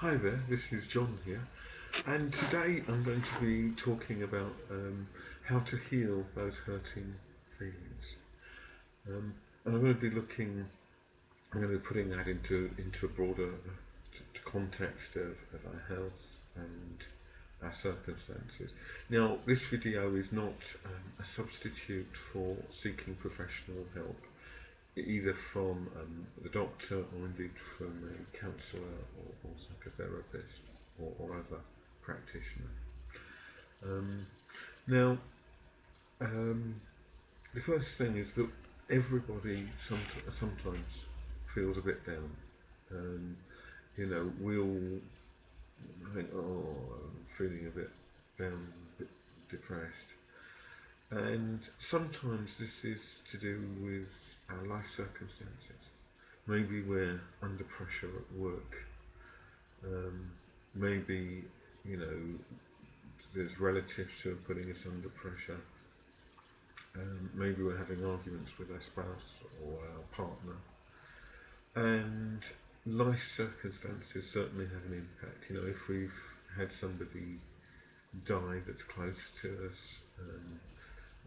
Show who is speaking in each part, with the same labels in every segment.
Speaker 1: Hi there, this is John here, and today I'm going to be talking about how to heal those hurting feelings. And I'm going to be I'm going to be putting that into a broader context of our health and our circumstances. Now, this video is not a substitute for seeking professional help, either from the doctor or indeed from a counsellor or psychotherapist or other practitioner. Um, now, um, the first thing is that everybody sometimes feels a bit down. Um, we all think, oh, I'm feeling a bit down, a bit depressed. And sometimes this is to do with our life circumstances. Maybe we're under pressure at work. Um, maybe, you know, there's relatives who are putting us under pressure. Maybe we're having arguments with our spouse or our partner. And life circumstances certainly have an impact. If we've had somebody die that's close to us,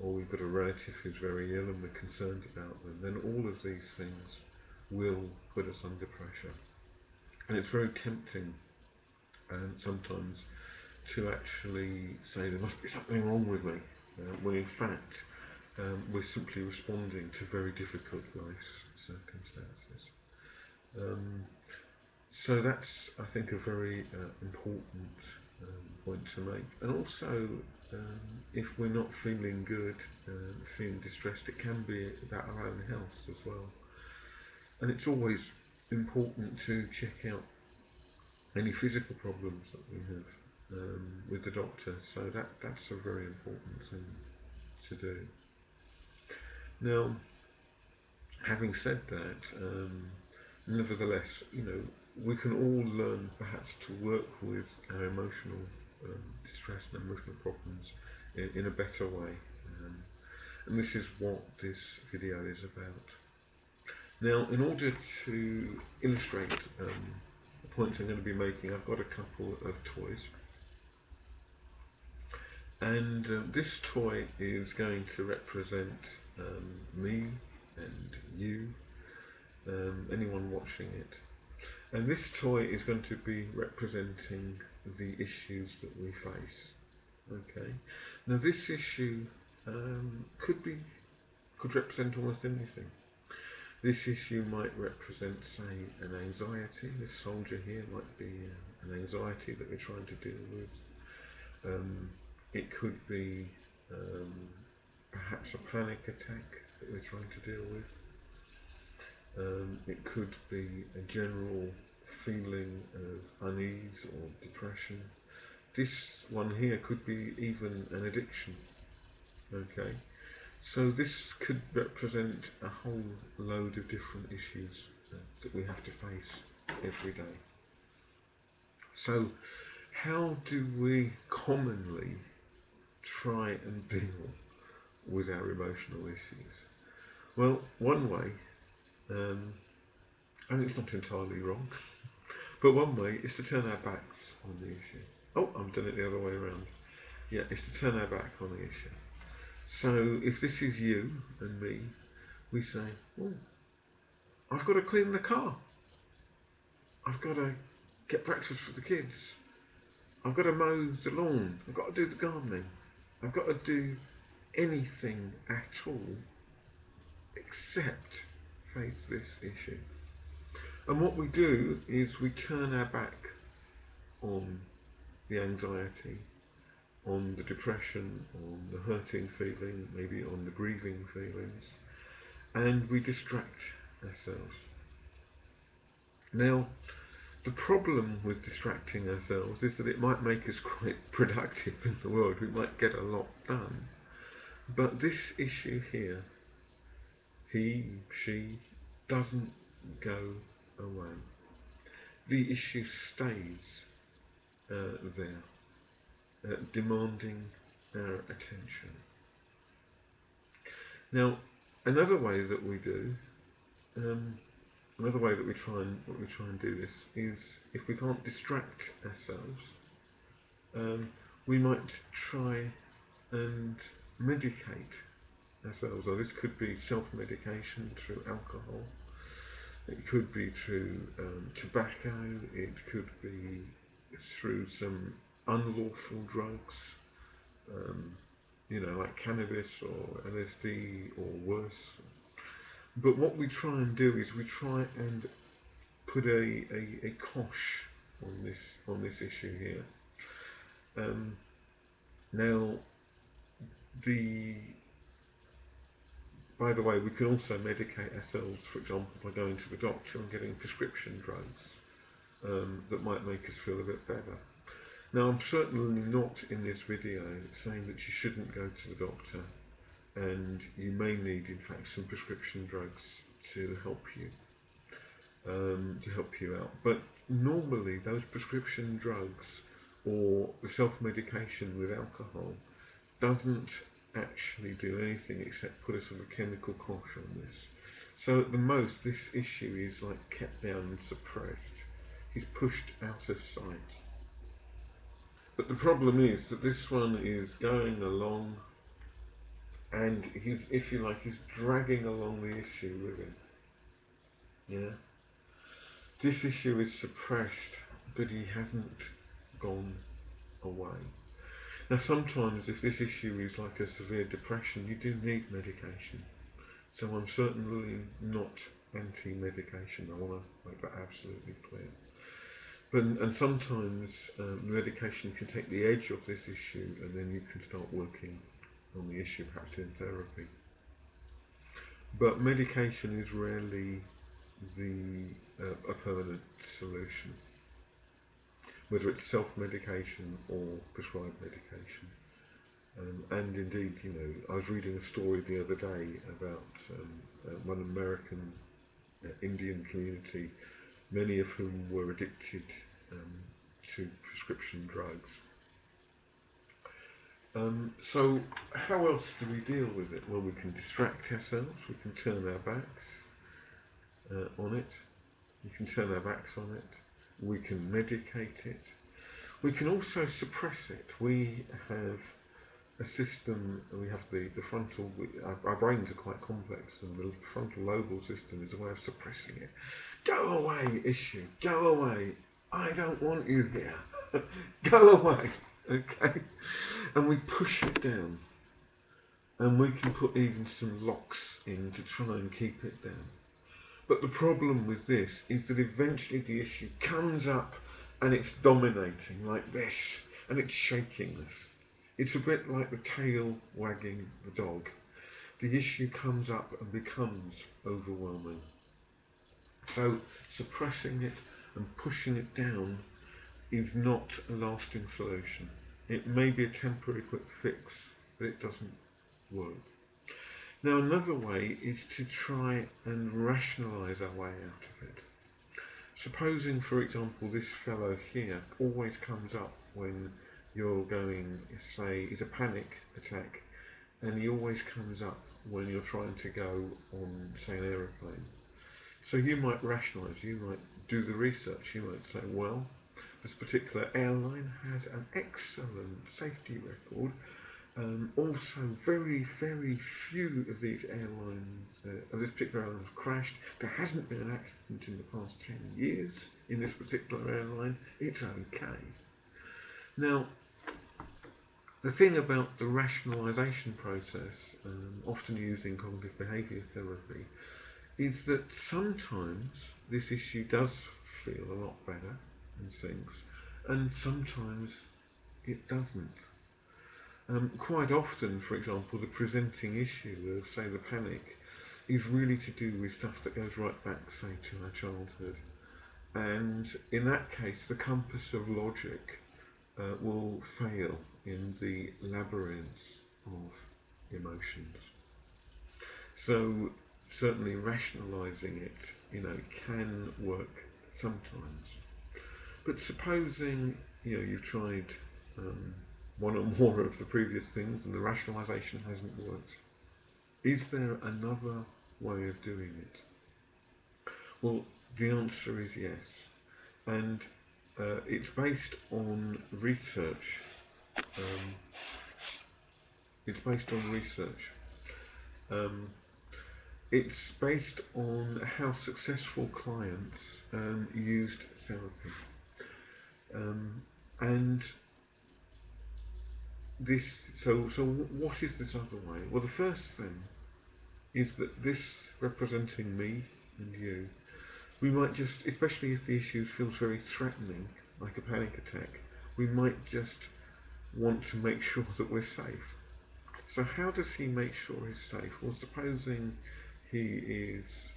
Speaker 1: or we've got a relative who's very ill and we're concerned about them, then all of these things will put us under pressure. And it's very tempting sometimes to actually say there must be something wrong with me, when in fact we're simply responding to very difficult life circumstances. Um, so that's, I think, a very important point to make. And also, if we're not feeling good, feeling distressed, it can be about our own health as well. And it's always important to check out any physical problems that we have with the doctor. So that's a very important thing to do. Now, having said that, nevertheless, we can all learn perhaps to work with our emotional distress and emotional problems in a better way. And this is what this video is about. Now, in order to illustrate the points I'm going to be making, I've got a couple of toys. And this toy is going to represent me and you, anyone watching it. And this toy is going to be representing the issues that we face. Okay. Now this issue could represent almost anything. This issue might represent, say, an anxiety. This soldier here might be an anxiety that we're trying to deal with. It could be perhaps a panic attack that we're trying to deal with. It could be a general feeling of unease or depression. This one here could be even an addiction. Okay, so this could represent a whole load of different issues that we have to face every day. So how do we commonly try and deal with our emotional issues? Well, one way, and it's not entirely wrong, but one way is to turn our backs on the issue. Oh, I've done it the other way around. Yeah, it's to turn our back on the issue. So if this is you and me, we say, oh, I've got to clean the car. I've got to get breakfast for the kids. I've got to mow the lawn. I've got to do the gardening. I've got to do anything at all except face this issue. And what we do is we turn our back on the anxiety, on the depression, on the hurting feeling, maybe on the grieving feelings, and we distract ourselves. Now, the problem with distracting ourselves is that it might make us quite productive in the world. We might get a lot done. But this issue here, he, she, doesn't go away. The issue stays there, demanding our attention. Now, another way that we do, another way that we try and do this is, if we can't distract ourselves, we might try and medicate ourselves. Or this could be self-medication through alcohol. It could be through tobacco. It could be through some unlawful drugs, like cannabis or LSD or worse. But what we try and do is we try and put a cosh on this issue here. Now, by the way, we can also medicate ourselves, for example, by going to the doctor and getting prescription drugs that might make us feel a bit better. Now, I'm certainly not in this video saying that you shouldn't go to the doctor, and you may need, in fact, some prescription drugs to help you out. But normally, those prescription drugs or the self-medication with alcohol doesn't actually do anything except put a sort of chemical cosh on this. So at the most, this issue is like kept down and suppressed. He's pushed out of sight. But the problem is that this one is going along, and he's, if you like, he's dragging along the issue with him. Yeah. This issue is suppressed, but he hasn't gone away. Now, sometimes if this issue is like a severe depression, you do need medication. So I'm certainly not anti-medication. I want to make that absolutely clear. And sometimes medication can take the edge off this issue, and then you can start working on the issue, perhaps in therapy. But medication is rarely a permanent solution, whether it's self-medication or prescribed medication. And indeed, I was reading a story the other day about one American Indian community, many of whom were addicted to prescription drugs. So how else do we deal with it? Well, we can distract ourselves, we can turn our backs on it, we can medicate it, we can also suppress it. We have a system, we have the frontal, our brains are quite complex, and the frontal lobal system is a way of suppressing it. Go away, issue, go away, I don't want you here, go away, okay? And we push it down, and we can put even some locks in to try and keep it down. But the problem with this is that eventually the issue comes up and it's dominating like this, and it's shaking us. It's a bit like the tail wagging the dog. The issue comes up and becomes overwhelming. So suppressing it and pushing it down is not a lasting solution. It may be a temporary quick fix, but it doesn't work. Now, another way is to try and rationalise our way out of it. Supposing, for example, this fellow here always comes up when you're going, say, it's a panic attack, and he always comes up when you're trying to go on, say, an aeroplane. So you might rationalise, you might do the research, you might say, well, this particular airline has an excellent safety record. Also, very, very few of these airlines, of this particular airline, have crashed. There hasn't been an accident in the past 10 years in this particular airline. It's okay. Now, the thing about the rationalisation process, often used in cognitive behaviour therapy, is that sometimes this issue does feel a lot better and sinks, and sometimes it doesn't. Quite often, for example, the presenting issue of, say, the panic is really to do with stuff that goes right back, say, to our childhood. And in that case, the compass of logic will fail in the labyrinth of emotions. So certainly rationalising it, can work sometimes. But supposing, you've tried one or more of the previous things and the rationalisation hasn't worked, is there another way of doing it? Well, the answer is yes, and it's based on research. Um, it's based on research. Um, it's based on how successful clients used therapy, um, and this. So what is this other way? Well, the first thing is that this representing me and you, we might just, especially if the issue feels very threatening, like a panic attack, we might just want to make sure that we're safe. So how does he make sure he's safe? Well, supposing he is,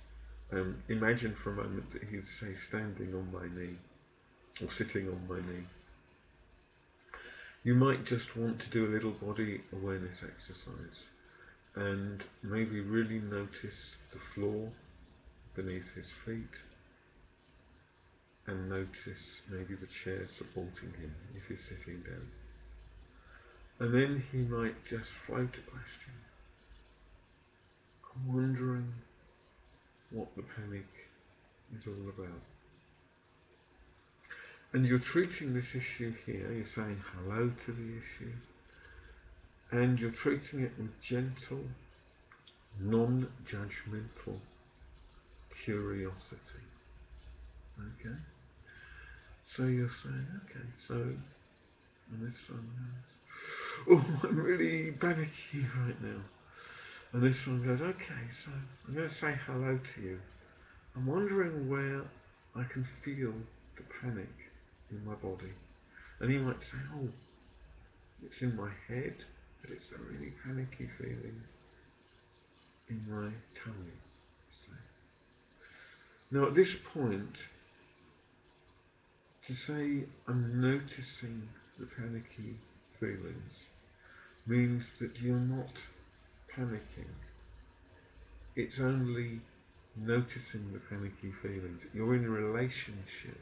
Speaker 1: imagine for a moment that he's, say, standing on my knee or sitting on my knee. You might just want to do a little body awareness exercise and maybe really notice the floor beneath his feet and notice maybe the chair supporting him if he's sitting down. And then he might just float a question. I'm wondering what the panic is all about. And you're treating this issue here, you're saying hello to the issue, and you're treating it with gentle, non-judgmental curiosity. Okay? So you're saying, okay, so, and this one goes, oh, I'm really panicky right now. And this one goes, okay, so I'm going to say hello to you. I'm wondering where I can feel the panic in my body. And he might say, oh, it's in my head, but it's a really panicky feeling in my tummy. So, now at this point, to say I'm noticing the panicky feelings means that you're not panicking. It's only noticing the panicky feelings. You're in a relationship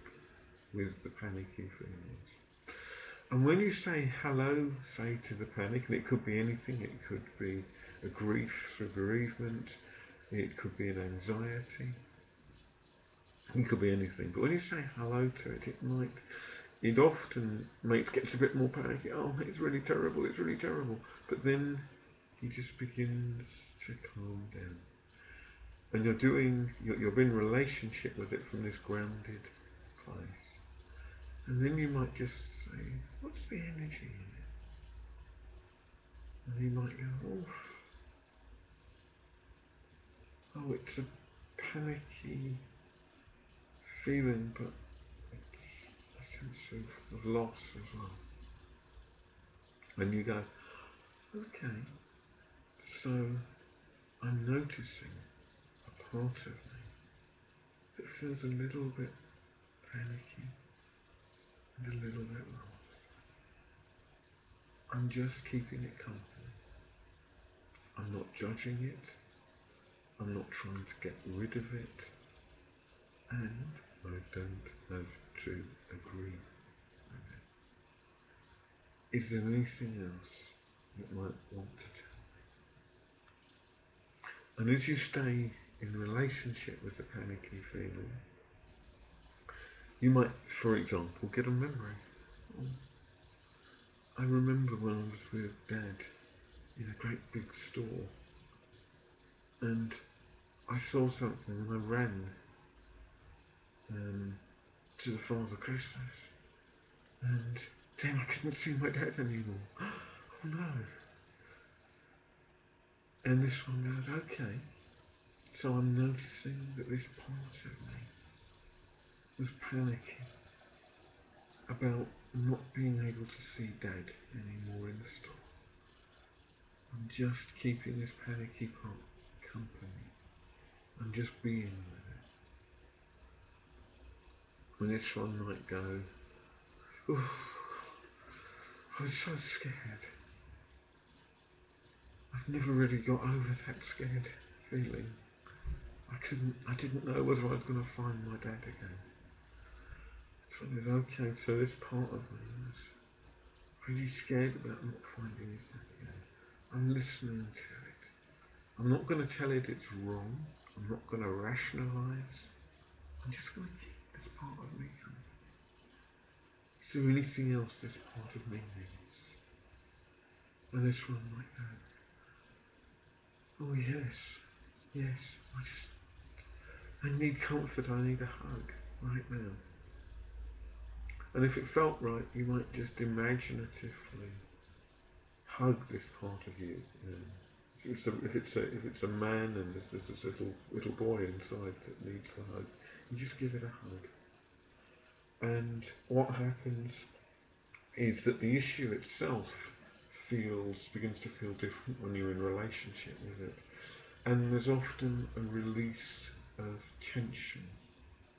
Speaker 1: with the panicky feelings. And when you say hello, say to the panic, and it could be anything, it could be a grief through bereavement, it could be an anxiety, it could be anything. But when you say hello to it, it often gets a bit more panicky. Oh, it's really terrible, it's really terrible. But then he just begins to calm down. And you're in relationship with it from this grounded place. And then you might just say, what's the energy in it? And he might go, oh, it's a panicky feeling, but it's a sense of loss as well. And you go, okay, so I'm noticing a part of me that feels a little bit panicky and a little bit lost. I'm just keeping it company. I'm not judging it. I'm not trying to get rid of it. And I don't have to agree with it. Is there anything else you might want to tell me? And as you stay in relationship with the panicky feeling, you might, for example, get a memory. Oh, I remember when I was with Dad in a great big store and I saw something and I ran to the Father Christmas and then I couldn't see my dad anymore. Oh no. And this one goes, okay, so I'm noticing that this part of me was panicking about not being able to see Dad anymore in the store. I'm just keeping this panicky part company. I'm just being with it. And this one might go, I'm so scared. I've never really got over that scared feeling. I didn't know whether I was going to find my dad again. So I said, okay, so this part of me was really scared about not finding his dad again. I'm listening to it. I'm not going to tell it it's wrong. I'm not going to rationalise. I'm just going to keep this part of me. Is there anything else this part of me needs? And let's run like that. Oh yes, yes, I need comfort, I need a hug right now. And if it felt right, you might just imaginatively hug this part of you. If it's a man and there's this little boy inside that needs a hug, you just give it a hug. And what happens is that the issue itself begins to feel different when you're in relationship with it. And there's often a release of tension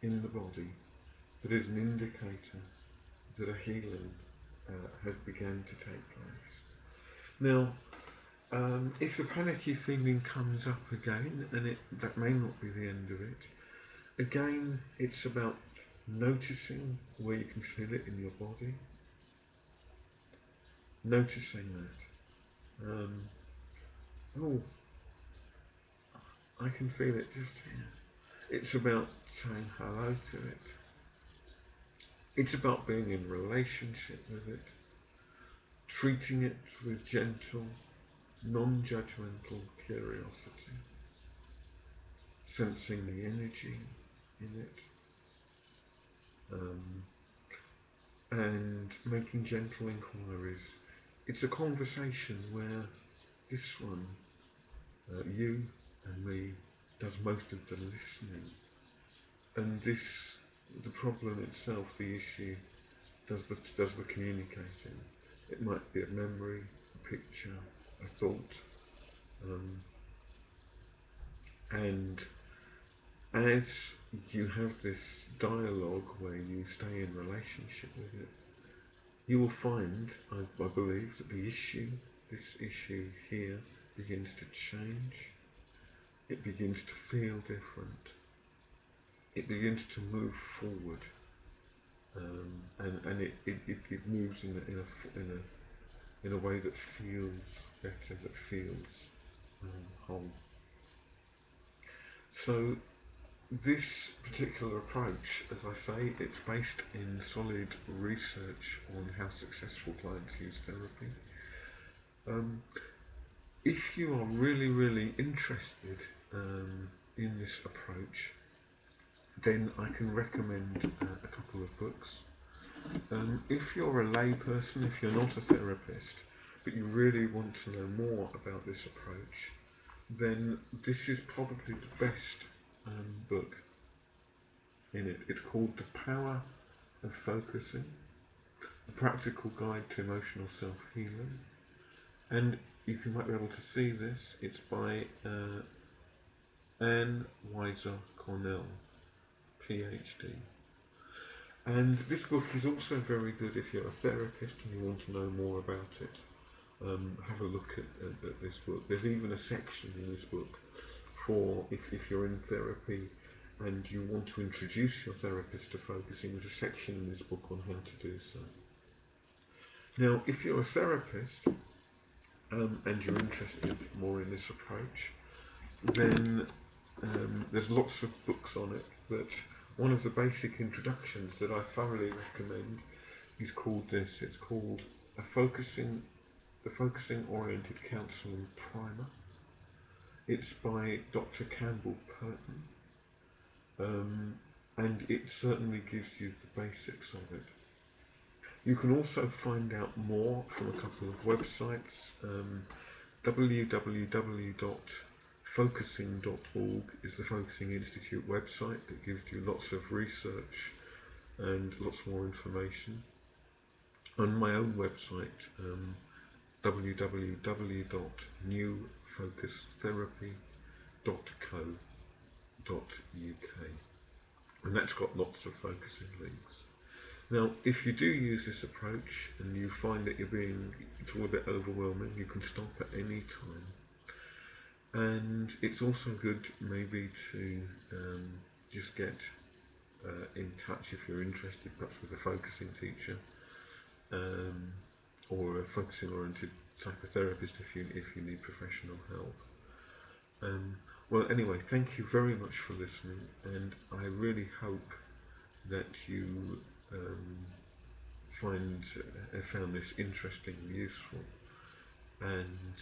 Speaker 1: in the body that is an indicator that a healing has begun to take place. Now, if the panicky feeling comes up again, and that may not be the end of it, again, it's about noticing where you can feel it in your body, noticing that. Oh, I can feel it just here. It's about saying hello to it. It's about being in relationship with it, treating it with gentle, non-judgmental curiosity, sensing the energy in it, and making gentle inquiries. It's a conversation where this one, you and me, does most of the listening, and the problem itself, the issue, does the communicating. It might be a memory, a picture, a thought, and as you have this dialogue where you stay in relationship with it, you will find, I believe, that this issue here, begins to change. It begins to feel different. It begins to move forward, and it moves in a way that feels better, that feels whole. So this particular approach, as I say, it's based in solid research on how successful clients use therapy. If you are really, really interested in this approach, then I can recommend a couple of books. If you're a layperson, if you're not a therapist, but you really want to know more about this approach, then this is probably the best book in it. It's called The Power of Focusing, A Practical Guide to Emotional Self-Healing. And you might be able to see this. It's by Anne Weiser Cornell, PhD. And this book is also very good if you're a therapist and you want to know more about it. Have a look at this book. There's even a section in this book for if you're in therapy and you want to introduce your therapist to focusing. There's a section in this book on how to do so. Now, if you're a therapist and you're interested more in this approach, then there's lots of books on it, but one of the basic introductions that I thoroughly recommend is called this. It's called The Focusing Oriented Counselling Primer. It's by Dr. Campbell Purton, and it certainly gives you the basics of it. You can also find out more from a couple of websites. www.focusing.org is the Focusing Institute website that gives you lots of research and lots more information. On my own website, www.newfocustherapy.co.uk, and that's got lots of focusing links. Now, if you do use this approach and you find that it's all a bit overwhelming, you can stop at any time. And it's also good maybe to just get in touch if you're interested, perhaps with a focusing teacher or a focusing oriented psychotherapist if you need professional help. Well, anyway, thank you very much for listening, and I really hope that you um, found this interesting and useful. And